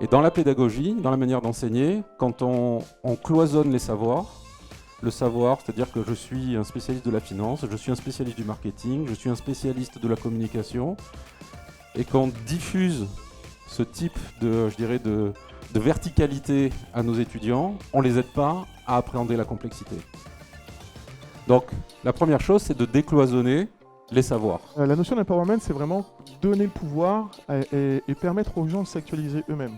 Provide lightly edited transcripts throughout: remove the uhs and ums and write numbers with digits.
Et dans la pédagogie, dans la manière d'enseigner, quand on cloisonne les savoirs, le savoir, c'est-à-dire que je suis un spécialiste de la finance, je suis un spécialiste du marketing, je suis un spécialiste de la communication, et qu'on diffuse ce type de, je dirais, de verticalité à nos étudiants, on ne les aide pas à appréhender la complexité. Donc, la première chose, c'est de décloisonner les savoirs. La notion d'empowerment, c'est vraiment donner le pouvoir et permettre aux gens de s'actualiser eux-mêmes.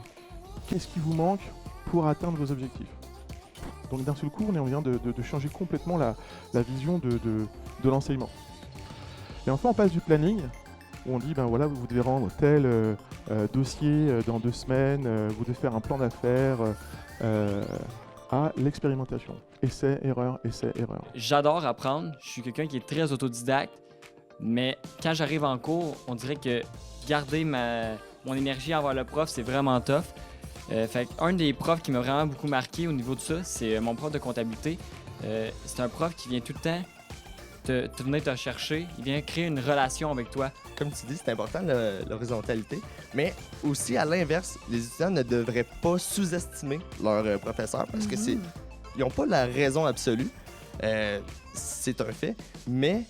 Qu'est-ce qui vous manque pour atteindre vos objectifs? Donc d'un seul coup, on vient de changer complètement la vision de l'enseignement. Et enfin, on passe du planning, où on dit, ben voilà, vous devez rendre tel dossier dans 2 semaines, vous devez faire un plan d'affaires, à l'expérimentation. Essai, erreur, essai, erreur. J'adore apprendre, je suis quelqu'un qui est très autodidacte, mais quand j'arrive en cours, on dirait que garder mon énergie envers le prof, c'est vraiment tough. Fait un des profs qui m'a vraiment beaucoup marqué au niveau de ça, c'est mon prof de comptabilité. C'est un prof qui vient tout le temps te venir te chercher, il vient créer une relation avec toi. Comme tu dis, c'est important l'horizontalité, mais aussi à l'inverse, les étudiants ne devraient pas sous-estimer leurs professeurs parce que ils n'ont pas la raison absolue, c'est un fait, mais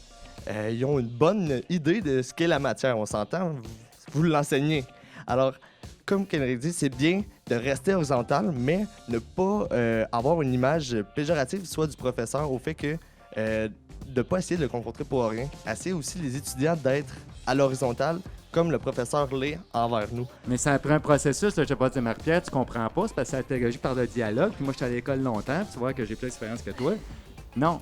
ils ont une bonne idée de ce qu'est la matière, on s'entend, vous l'enseignez. Alors, comme Kenrick dit, c'est bien de rester horizontal, mais ne pas avoir une image péjorative, soit du professeur, au fait que de ne pas essayer de le confronter pour rien. Essayer aussi les étudiants d'être à l'horizontale, comme le professeur l'est envers nous. Mais ça prend un processus, là, je sais pas dire, Marie-Pierre, tu comprends pas, c'est parce que c'est la pédagogie par le dialogue, puis moi, j'étais à l'école longtemps, puis tu vois que j'ai plus d'expérience que toi. Non.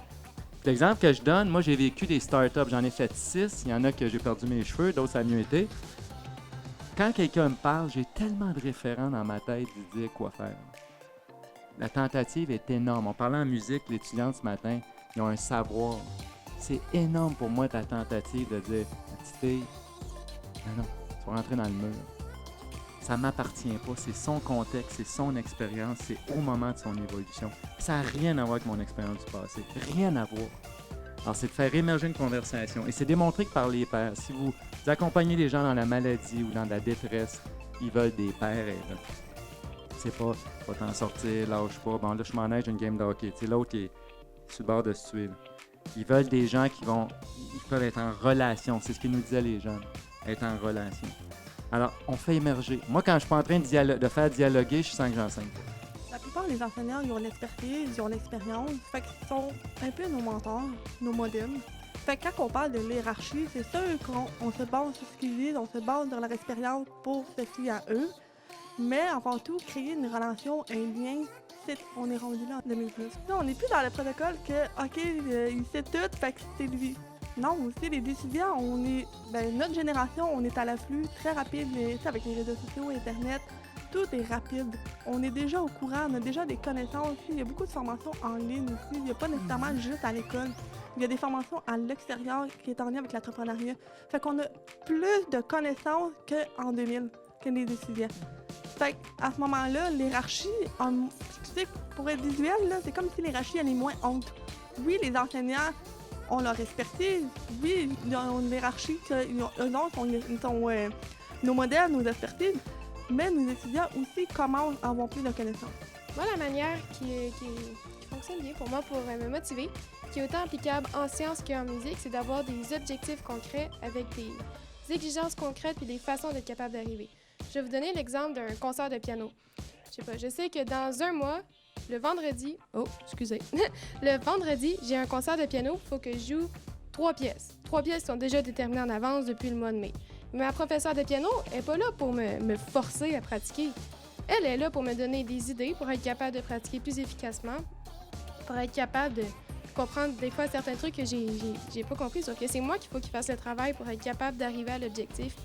L'exemple que je donne, moi, j'ai vécu des startups, j'en ai fait 6, il y en a que j'ai perdu mes cheveux, d'autres, ça a mieux été. Quand quelqu'un me parle, j'ai tellement de référents dans ma tête de dire quoi faire. La tentative est énorme. On parlait en musique, l'étudiante ce matin, ils ont un savoir. C'est énorme pour moi ta tentative de dire, ma petite fille, non, tu vas rentrer dans le mur. Ça m'appartient pas, c'est son contexte, c'est son expérience, c'est au moment de son évolution. Ça n'a rien à voir avec mon expérience du passé, rien à voir. Alors, c'est de faire émerger une conversation. Et c'est démontré que par les pairs, si vous accompagnez les gens dans la maladie ou dans la détresse, ils veulent des pairs. C'est pas, va t'en sortir, lâche pas. Bon, là, je m'en ai, j'ai une game de hockey. Tu sais, l'autre qui est sur le bord de se tuer. Là. Ils veulent des gens ils peuvent être en relation. C'est ce qu'ils nous disaient les jeunes, être en relation. Alors, on fait émerger. Moi, quand je suis pas en train de faire dialoguer, je sens que j'enseigne pas. La plupart des enseignants, ils ont l'expertise, ils ont l'expérience, fait qu'ils sont un peu nos mentors, nos modèles. Fait que quand on parle de hiérarchie, c'est sûr qu'on se base sur ce qu'ils disent, on se base dans leur expérience pour se fier à eux, mais avant tout, créer une relation, un lien, on est rendu là en 2010. Là, on n'est plus dans le protocole que, OK, il sait tout, fait que c'est lui. Non, aussi, les étudiants, notre génération, on est à l'afflux très rapide, avec les réseaux sociaux, Internet. Tout est rapide. On est déjà au courant, on a déjà des connaissances. Il y a beaucoup de formations en ligne aussi. Il n'y a pas nécessairement juste à l'école. Il y a des formations à l'extérieur qui est en lien avec l'entrepreneuriat. Fait qu'on a plus de connaissances qu'en 2000, que les étudiants. Fait qu'à ce moment-là, l'hiérarchie, tu sais, pour être visuel, là, c'est comme si l'hiérarchie elle est moins haute. Oui, les enseignants ont leur expertise. Oui, ils ont une hiérarchie, eux autres sont nos modèles, nos expertises. Mais nos étudiants aussi commencent à avoir plus de connaissances. Moi, la manière qui fonctionne bien pour moi pour me motiver, qui est autant applicable en sciences qu'en musique, c'est d'avoir des objectifs concrets avec des exigences concrètes et des façons d'être capable d'arriver. Je vais vous donner l'exemple d'un concert de piano. Je sais que dans un mois, le vendredi, j'ai un concert de piano, il faut que je joue 3 pièces. 3 pièces sont déjà déterminées en avance depuis le mois de mai. Mais ma professeure de piano n'est pas là pour me forcer à pratiquer. Elle est là pour me donner des idées, pour être capable de pratiquer plus efficacement, pour être capable de comprendre des fois certains trucs que j'ai pas compris. Sauf que c'est moi qu'il faut qu'il fasse le travail pour être capable d'arriver à l'objectif